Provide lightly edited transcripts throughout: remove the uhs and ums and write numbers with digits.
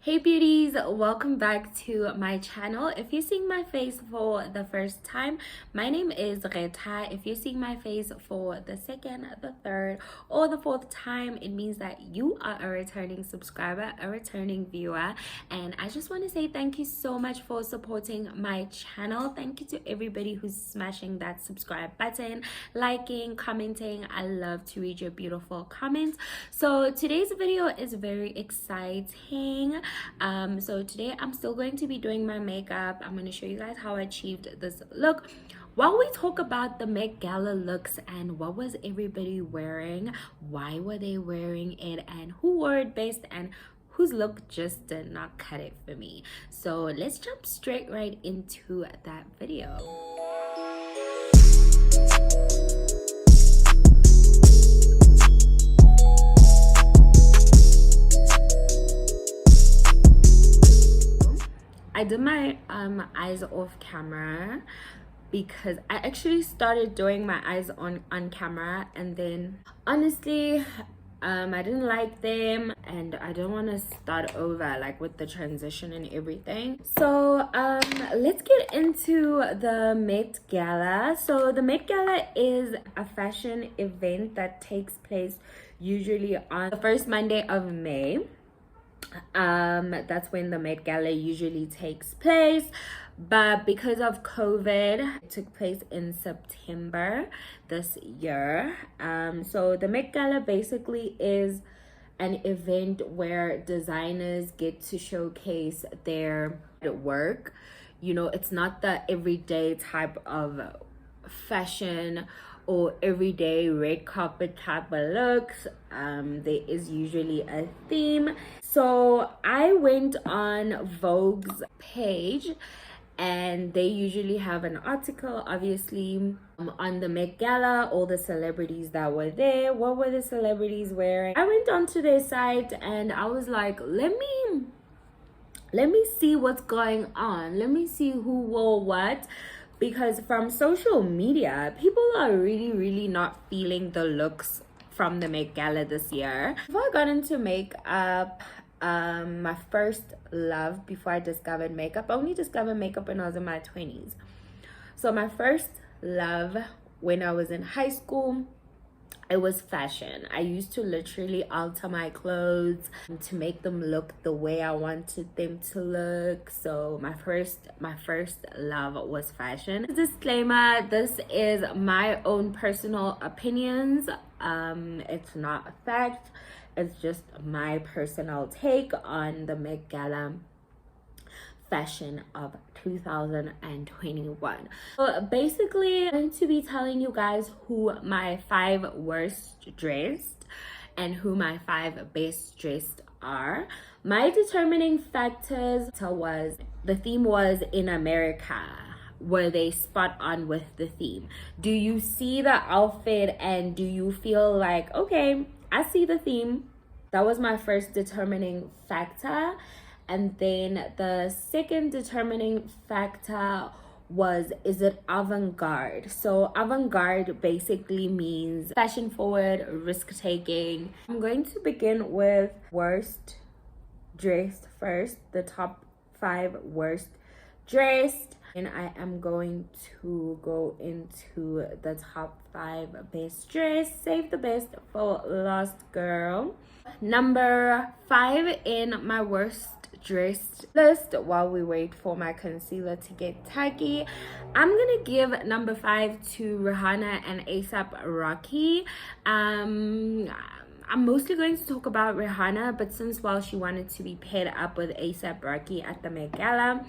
Hey beauties, welcome back to my channel. If you're seeing my face for the first time, my name is Retha. If you're seeing my face for the second, the third, or the fourth time, it means that you are a returning subscriber, a returning viewer. And I just want to say thank you so much for supporting my channel. Thank you to everybody who's smashing that subscribe button, liking, commenting. I love to read your beautiful comments. So today's video is very exciting. So today I'm still going to be doing my makeup. I'm going to show you guys how I achieved this look. While we talk about the Met Gala looks and what was everybody wearing, why were they wearing it, and who wore it best, and whose look just did not cut it for me. So let's jump straight right into that video. I did my eyes off camera because I actually started doing my eyes on camera, and then honestly I didn't like them and I don't want to start over like with the transition and everything. So let's get into the Met Gala. So the Met Gala is a fashion event that takes place usually on the first Monday of May. That's when the Met Gala usually takes place, but because of COVID it took place in September this year. So the Met Gala basically is an event where designers get to showcase their work. You know, it's not the everyday type of fashion or everyday red carpet type of looks. There is usually a theme. So I went on Vogue's page and they usually have an article, obviously, on the Met Gala, all the celebrities that were there. What were the celebrities wearing? I went onto their site and I was like, let me see what's going on. Let me see who wore what. Because from social media, people are really not feeling the looks from the Met Gala this year. Before I got into makeup, my first love before I discovered makeup, I only discovered makeup when I was in my 20s. So my first love when I was in high school, it was fashion. I used to literally alter my clothes to make them look the way I wanted them to look. So my first love was fashion. Disclaimer, this is my own personal opinions. It's not a fact. It's just my personal take on the Met Gala fashion of 2021. So basically I'm going to be telling you guys who my 5 worst dressed and who my 5 best dressed are. My determining factors was the theme was in America. Were they spot on with the theme? Do you see the outfit and do you feel like, okay, I see the theme? That was my first determining factor. And then the second determining factor was, is it avant-garde? So avant-garde basically means fashion forward, risk taking. I'm going to begin with worst dressed first, the top 5 worst dressed. And I am going to go into the top 5 best dressed. Save the best for last, girl. Number 5 in my worst dressed list, while we wait for my concealer to get tacky, I'm gonna give number 5 to Rihanna and A$AP Rocky. I'm mostly going to talk about Rihanna, but since while she wanted to be paired up with A$AP Rocky at the Met Gala,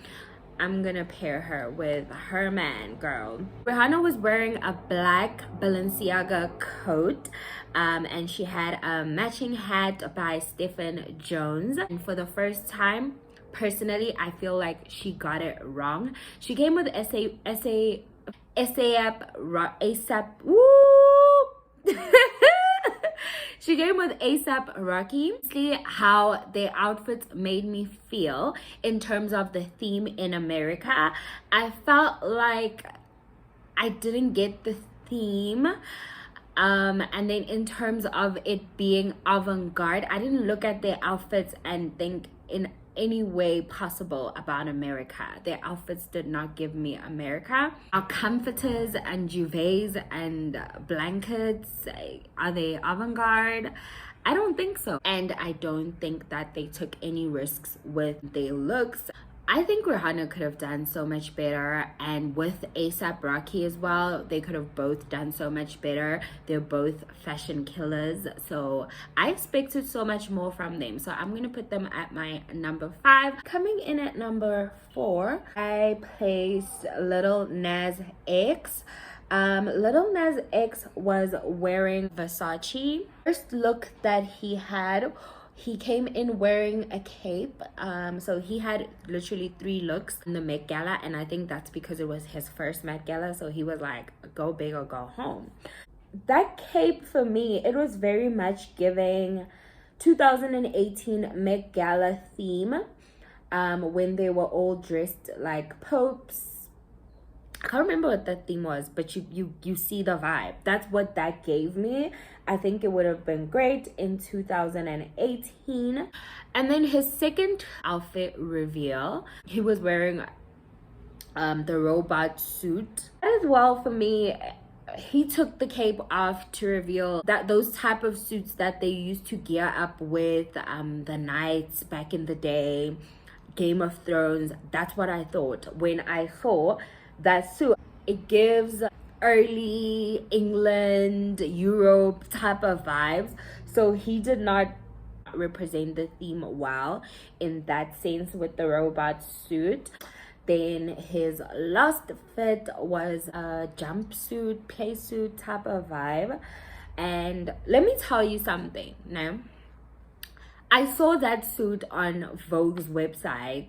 I'm gonna pair her with her man, girl. Rihanna was wearing a black Balenciaga coat, and she had a matching hat by Stephen Jones. And for the first time, personally, I feel like she got it wrong. She came with A$AP, woo! She came with A$AP Rocky. See how their outfits made me feel in terms of the theme in America. I felt like I didn't get the theme. And then in terms of it being avant-garde, I didn't look at their outfits and think in any way possible about America. Their outfits did not give me America. Our comforters and duvets and blankets, are they avant-garde? I don't think so. And I don't think that they took any risks with their looks. I think Rihanna could have done so much better, and with A$AP Rocky as well, they could have both done so much better. They're both fashion killers, so I expected so much more from them. So I'm gonna put them at my number 5. Coming in at number 4, I place Lil Nas X. Lil Nas X was wearing Versace. First look that he had, he came in wearing a cape. So he had literally 3 looks in the Met Gala, and I think that's because it was his first Met Gala, so he was like, go big or go home. That cape, for me, it was very much giving 2018 Met Gala theme, when they were all dressed like popes. I can't remember what that theme was, but you see the vibe. That's what that gave me. I think it would have been great in 2018. And then his second outfit reveal, he was wearing the robot suit. As well, for me, he took the cape off to reveal that those type of suits that they used to gear up with, the knights back in the day, Game of Thrones. That's what I thought when I saw that suit. It gives early England, Europe type of vibes. So he did not represent the theme well in that sense with the robot suit. Then his last fit was a jumpsuit, play suit type of vibe. And let me tell you something now. I saw that suit on Vogue's website.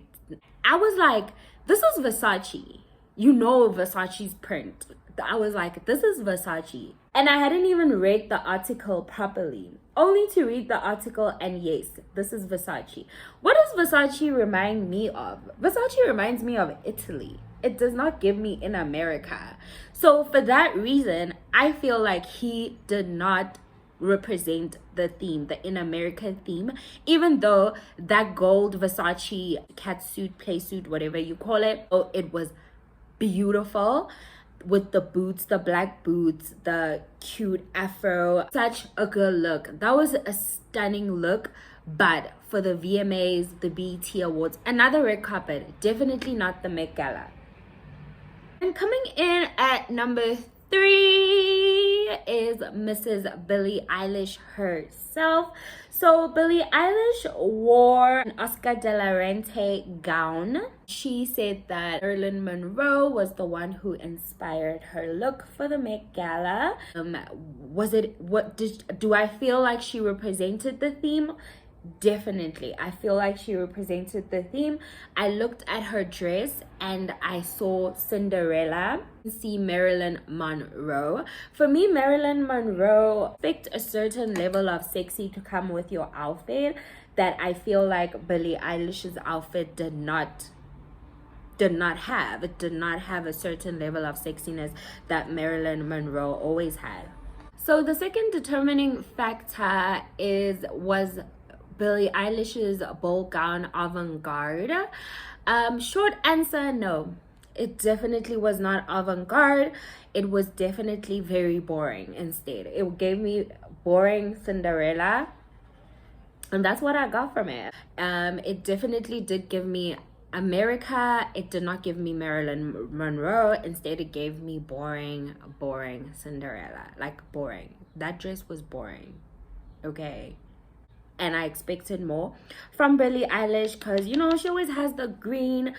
I was like, this is Versace. You know Versace's print. I was like, this is Versace. And I hadn't even read the article properly. Only to read the article and yes, this is Versace. What does Versace remind me of? Versace reminds me of Italy. It does not give me in America. So for that reason, I feel like he did not represent the theme, the in America theme, even though that gold Versace catsuit, play suit, whatever you call it, oh, it was beautiful with the boots, the black boots, the cute afro. Such a good look. That was a stunning look. But for the VMAs, the BET Awards, another red carpet, definitely not the Met Gala. And coming in at number 3 is Mrs. Billie Eilish herself. So Billie Eilish wore an Oscar de la Renta gown. She said that Marilyn Monroe was the one who inspired her look for the Met Gala. Do I feel like she represented the theme? Definitely. I feel like she represented the theme. I looked at her dress and I saw Cinderella. See Marilyn Monroe. For me, Marilyn Monroe picked a certain level of sexy to come with your outfit that I feel like Billie Eilish's outfit did not have. It did not have a certain level of sexiness that Marilyn Monroe always had. So the second determining factor was Billie Eilish's ball gown avant-garde. Short answer, no. It definitely was not avant-garde. It was definitely very boring instead. It gave me boring Cinderella. And that's what I got from it. It definitely did give me America. It did not give me Marilyn Monroe. Instead, it gave me boring Cinderella. Like, boring. That dress was boring. Okay. And I expected more from Billie Eilish because, you know, she always has the green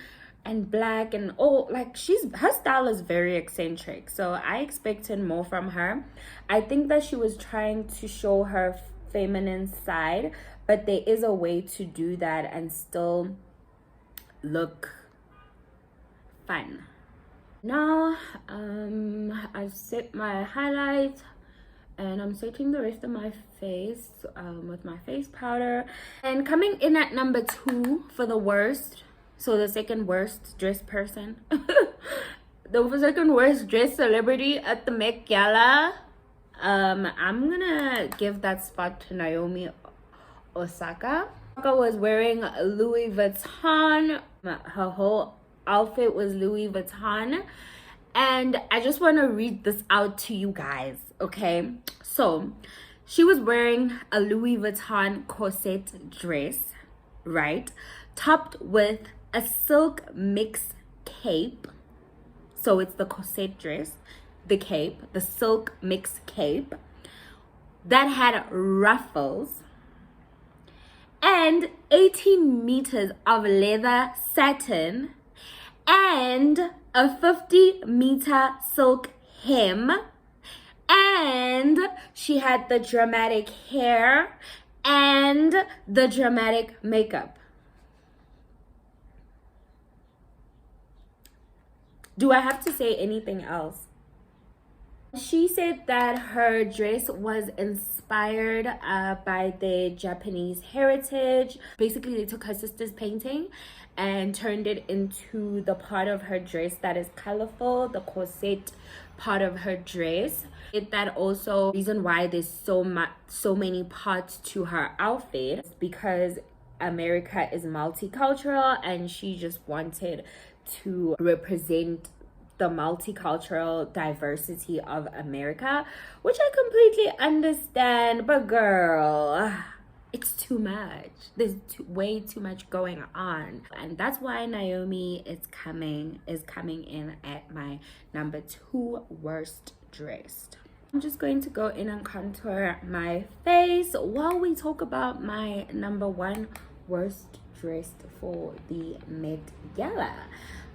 and black and all, like, her style is very eccentric. So I expected more from her. I think that she was trying to show her feminine side, but there is a way to do that and still look fun. Now, I've set my highlights. And I'm setting the rest of my face with my face powder. And coming in at number 2 for the worst, so the second worst dressed person, the second worst dressed celebrity at the Met Gala, I'm gonna give that spot to Naomi Osaka. Osaka was wearing Louis Vuitton. Her whole outfit was Louis Vuitton. And I just want to read this out to you guys, okay? So, she was wearing a Louis Vuitton corset dress, right? Topped with a silk mix cape. So, it's the corset dress, the cape, the silk mix cape that had ruffles and 18 meters of leather satin and a 50-meter silk hem, and she had the dramatic hair and the dramatic makeup. Do I have to say anything else? She said that her dress was inspired by the Japanese heritage. Basically, they took her sister's painting and turned it into the part of her dress that is colorful, the corset part of her dress. That also reason why there's so many parts to her outfit is because America is multicultural, and she just wanted to represent the multicultural diversity of America, which I completely understand, but girl, it's too much. There's way too much going on, and that's why Naomi is coming in at my number 2 worst dressed. I'm just going to go in and contour my face while we talk about my number 1 worst dressed for the Met Gala.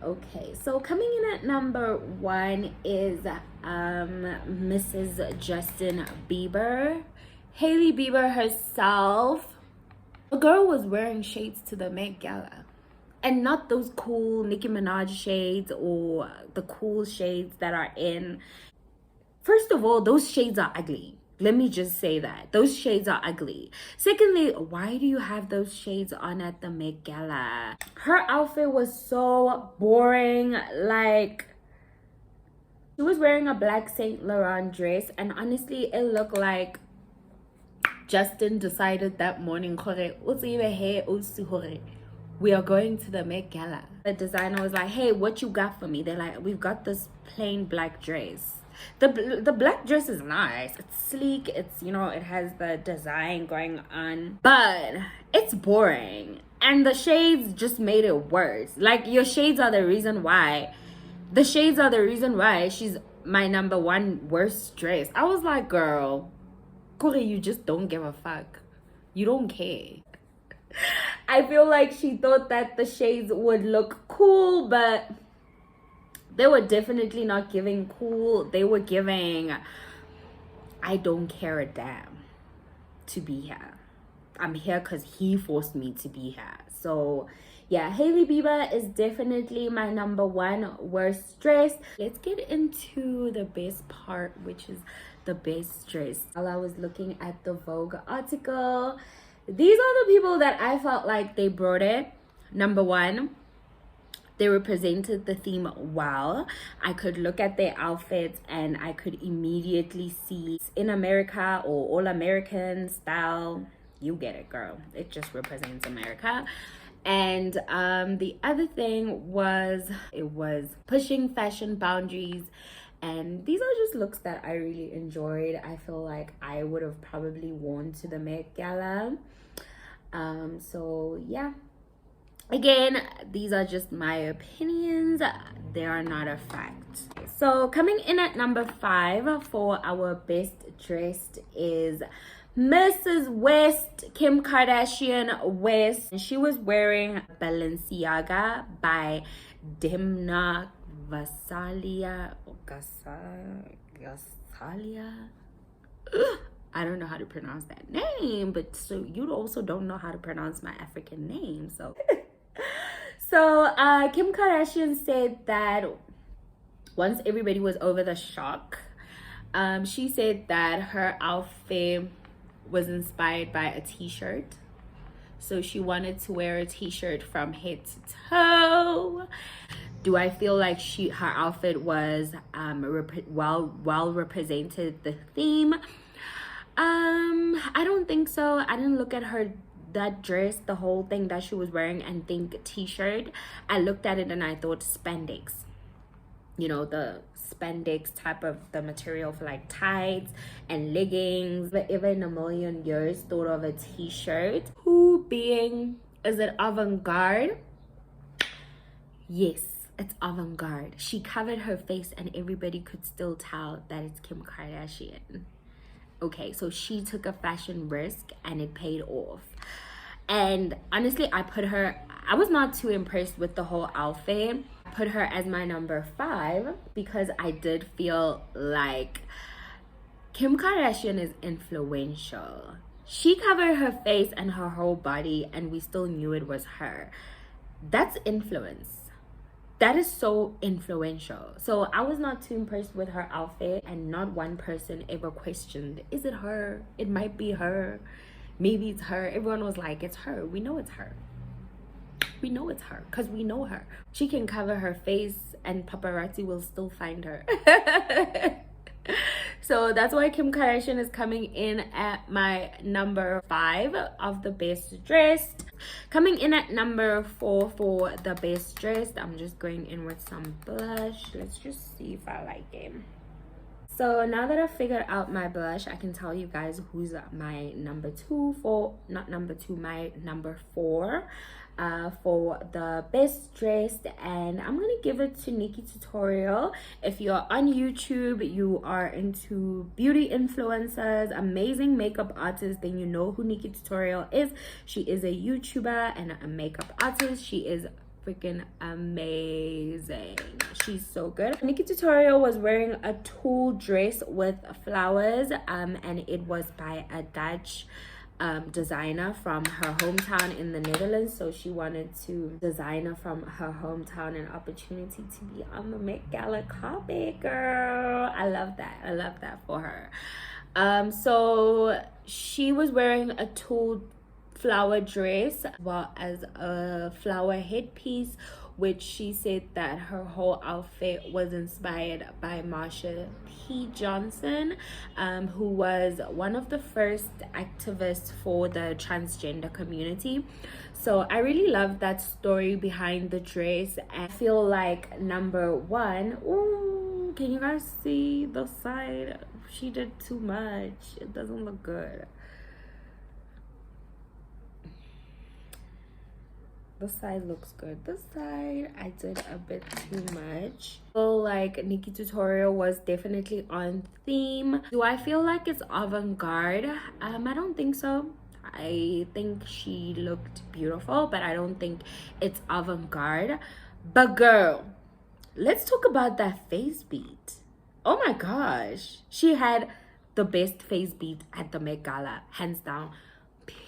Okay, so coming in at number 1 is Mrs. Justin Bieber. Hailey Bieber herself. The girl was wearing shades to the Met Gala. And not those cool Nicki Minaj shades or the cool shades that are in. First of all, those shades are ugly. Let me just say that. Those shades are ugly. Secondly, why do you have those shades on at the Met Gala? Her outfit was so boring. Like, she was wearing a black Saint Laurent dress, and honestly, it looked like Justin decided that morning, we are going to the Met Gala. The designer was like, hey, what you got for me? They're like, we've got this plain black dress. The black dress is nice. It's sleek. It's, you know, it has the design going on, but it's boring. And the shades just made it worse. Like, your shades are the reason why. The shades are the reason why she's my number 1 worst dress. I was like, girl, Corey, you just don't give a fuck. You don't care. I feel like she thought that the shades would look cool, but they were definitely not giving cool. They were giving, I don't care a damn to be here. I'm here because he forced me to be here. So yeah, Hailey Bieber is definitely my number 1 worst dress. Let's get into the best part, which is the best dress. While I was looking at the Vogue article, these are the people that I felt like they brought it. Number 1, they represented the theme well. I could look at their outfits and I could immediately see in America or all American style. You get it, girl. It just represents America. And the other thing was, it was pushing fashion boundaries. And these are just looks that I really enjoyed. I feel like I would have probably worn to the Met Gala. So yeah. Again, these are just my opinions. They are not a fact. So coming in at number 5 for our best dressed is Mrs. West, Kim Kardashian West. She was wearing Balenciaga by Demna Gvasalia. I don't know how to pronounce that name, but so you also don't know how to pronounce my African name. So Kim Kardashian said that once everybody was over the shock, she said that her outfit was inspired by a t-shirt. So she wanted to wear a t-shirt from head to toe. Do I feel like her outfit was well represented the theme? I don't think so. I didn't look at that dress, the whole thing that she was wearing, and think t-shirt. I looked at it and I thought spandex. You know, the spandex type of the material for like tights and leggings. But ever in a million years thought of a t-shirt. Who being, is it avant-garde? Yes, it's avant-garde. She covered her face and everybody could still tell that it's Kim Kardashian. Okay, so she took a fashion risk and it paid off. And honestly, I was not too impressed with the whole outfit. I put her as my number 5 because I did feel like Kim Kardashian is influential. She covered her face and her whole body and we still knew it was her. That's influence. That is so influential. So I was not too impressed with her outfit, and not one person ever questioned, is it her? It might be her. Maybe it's her. Everyone was like, it's her. We know it's her. We know it's her because we know her. She can cover her face and paparazzi will still find her. So that's why Kim Kardashian is coming in at my number 5 of the best dressed. Coming in at number 4 for the best dressed, I'm just going in with some blush. Let's just see if I like it. So now that I've figured out my blush, I can tell you guys who's my number 2 for, not number 2, my number 4 for the best dressed, and I'm gonna give it to Nikki Tutorial. If you're on YouTube, you are into beauty influencers, amazing makeup artists, then you know who Nikki Tutorial is. She is a YouTuber and a makeup artist. She is freaking amazing. She's so good. Nikki Tutorial was wearing a tulle dress with flowers, and it was by a Dutch designer from her hometown in the Netherlands. So she wanted to designer from her hometown an opportunity to be on the Met Gala carpet, girl. I love that for her. So she was wearing a tulle flower dress as well as a flower headpiece, which she said that her whole outfit was inspired by Marsha P. Johnson, who was one of the first activists for the transgender community. So I really love that story behind the dress. And I feel like number 1, ooh, can you guys see the side? She did too much. It doesn't look good. This side looks good. This side I did a bit too much. So like Nikki Tutorial was definitely on theme. Do I feel like it's avant-garde? I don't think so. I think she looked beautiful, but I don't think it's avant-garde. But girl, let's talk about that face beat. Oh my gosh, she had the best face beat at the Met Gala, hands down.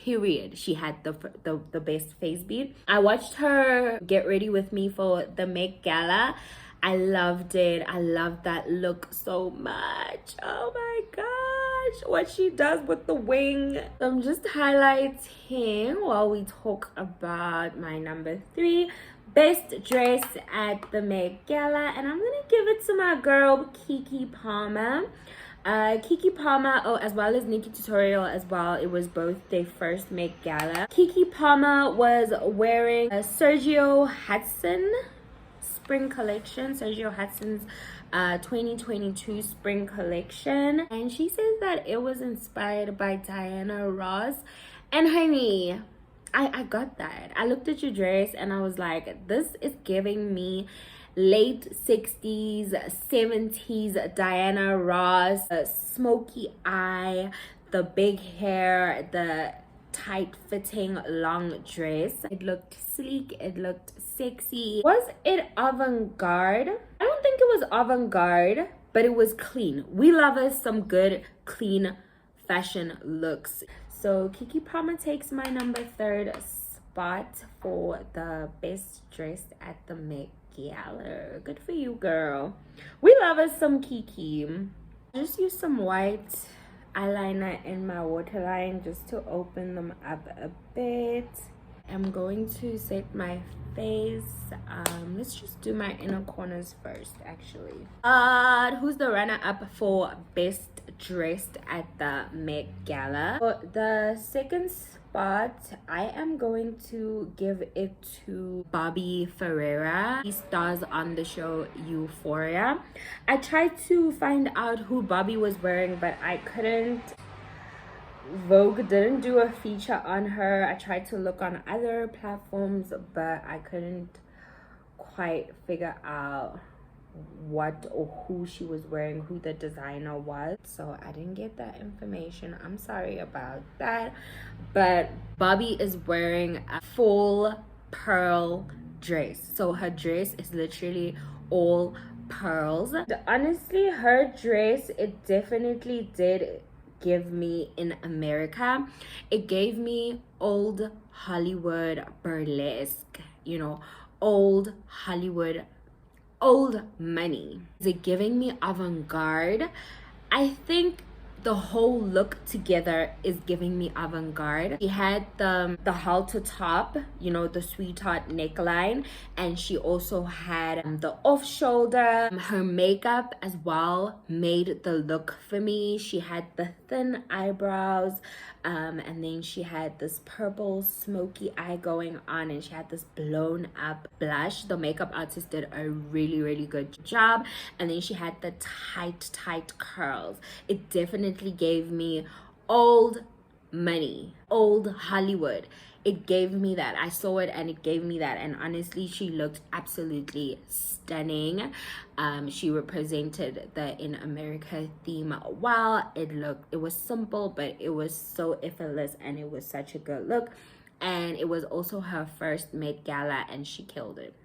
Period. She had the best face beat. I watched her get ready with me for the Met Gala. I loved it. I loved that look so much. Oh my gosh, what she does with the wing. So I'm just highlighting while we talk about my number 3 best dress at the Met Gala, and I'm gonna give it to my girl Keke Palmer. Keke Palmer, as well as Nikki Tutorial as well. It was both their first Met Gala. Keke Palmer was wearing a Sergio Hudson spring collection, Sergio Hudson's 2022 spring collection, and she says that it was inspired by Diana Ross. And honey, I got that. I looked at your dress and I was like, this is giving me late 60s 70s Diana Ross, smoky eye, the big hair, the tight fitting long dress. It looked sleek, it looked sexy. Was it avant-garde? I don't think it was avant-garde, but it was clean. We love us some good clean fashion looks. So Keke Palmer takes my number 3rd spot for the best dress at the Met Gala. Good for you, girl. We love us some Keke. Just use some white eyeliner in my waterline just to open them up a bit. am going to set my face. Let's just do my inner corners first, actually. Who's the runner-up for best dressed at the Met Gala? For the second spot, I am going to give it to Bobby Ferreira. He stars on the show Euphoria. I tried to find out who Bobby was wearing, but I couldn't. Vogue didn't do a feature on her. I tried to look on other platforms, but I couldn't quite figure out what or who she was wearing, who the designer was. So I didn't get that information. I'm sorry about that. But Bobby is wearing a full pearl dress. So her dress is literally all pearls. Honestly, her dress, it definitely did give me in America. It gave me old Hollywood burlesque, you know, old Hollywood, old money. Is it giving me avant-garde? I think the whole look together is giving me avant-garde. She had the halter top, you know, the sweetheart neckline, and she also had the off shoulder. Her makeup as well made the look for me. She had the thin eyebrows, and then she had this purple smoky eye going on, and she had this blown up blush. The makeup artist did a really good job. And then she had the tight curls. It definitely gave me old money, old Hollywood. It gave me that. I saw it and it gave me that. And honestly, she looked absolutely stunning. She represented the In America theme well. It was simple, but it was so effortless, and it was such a good look. And it was also her first Met Gala, and she killed it.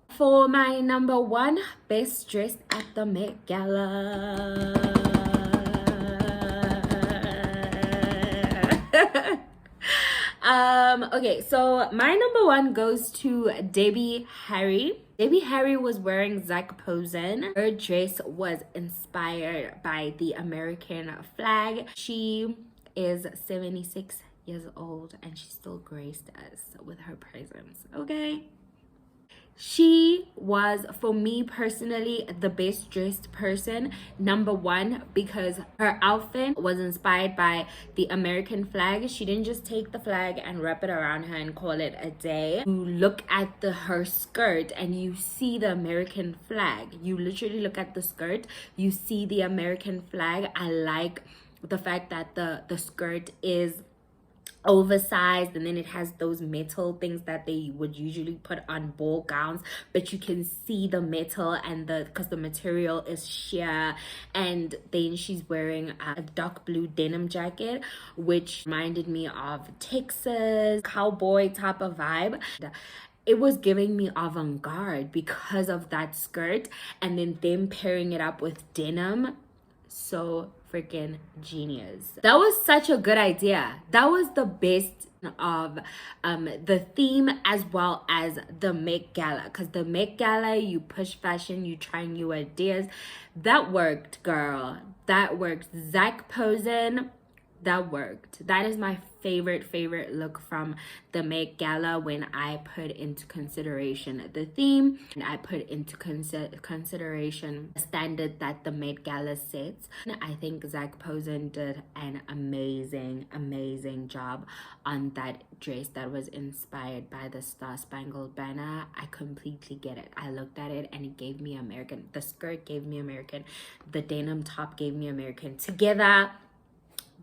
For my number one best dressed at the Met Gala. Okay, so my number one goes to Debbie Harry. Debbie Harry was wearing Zac Posen. Her dress was inspired by the American flag. She is 76 years old and she still graced us with her presence, okay? She was, for me personally, the best dressed person. Number one, because her outfit was inspired by the American flag. She didn't just take the flag and wrap it around her and call it a day. You look at her skirt and you see the American flag. You literally look at the skirt, you see the American flag. I like the fact that the skirt is oversized, and then it has those metal things that they would usually put on ball gowns, but you can see the metal and because the material is sheer. And then she's wearing a dark blue denim jacket, which reminded me of Texas cowboy type of vibe. It was giving me avant-garde because of that skirt, and then them pairing it up with denim. So freaking genius. That was such a good idea. That was the best of the theme as well as the Met Gala, because the Met Gala, you push fashion, you try new ideas. That worked, girl. That worked. Zac Posen, that worked. That is my favorite look from the Met Gala when I put into consideration the theme and I put into consideration the standard that the Met Gala sets. I think Zac Posen did an amazing job on that dress that was inspired by the Star Spangled Banner. I completely get it. I looked at it and it gave me American. The skirt gave me American. The denim top gave me American. Together,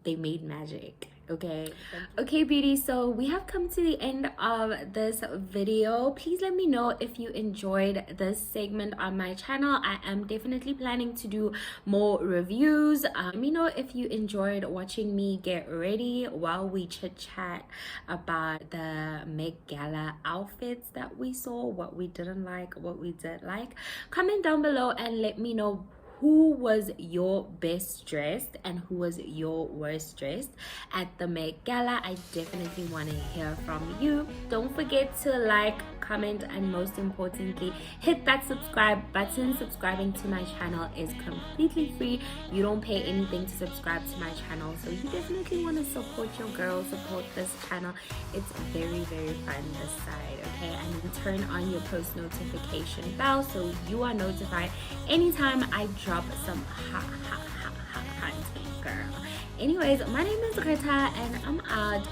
they made magic. Okay, beauty, so we have come to the end of this video. Please let me know if you enjoyed this segment on my channel. I am definitely planning to do more reviews. Let me know if you enjoyed watching me get ready while we chit chat about the Met Gala outfits that we saw, what we didn't like, what we did like. Comment down below and let me know who was your best dressed and who was your worst dressed at the Met Gala. I definitely want to hear from you. Don't forget to like, comment, and most importantly, hit that subscribe button. Subscribing to my channel is completely free. You don't pay anything to subscribe to my channel, so you definitely want to support your girl, support this channel. It's very fun this side, okay? And then turn on your post notification bell so you are notified anytime I drop some hot content, girl. Anyways, my name is Retha and I'm out.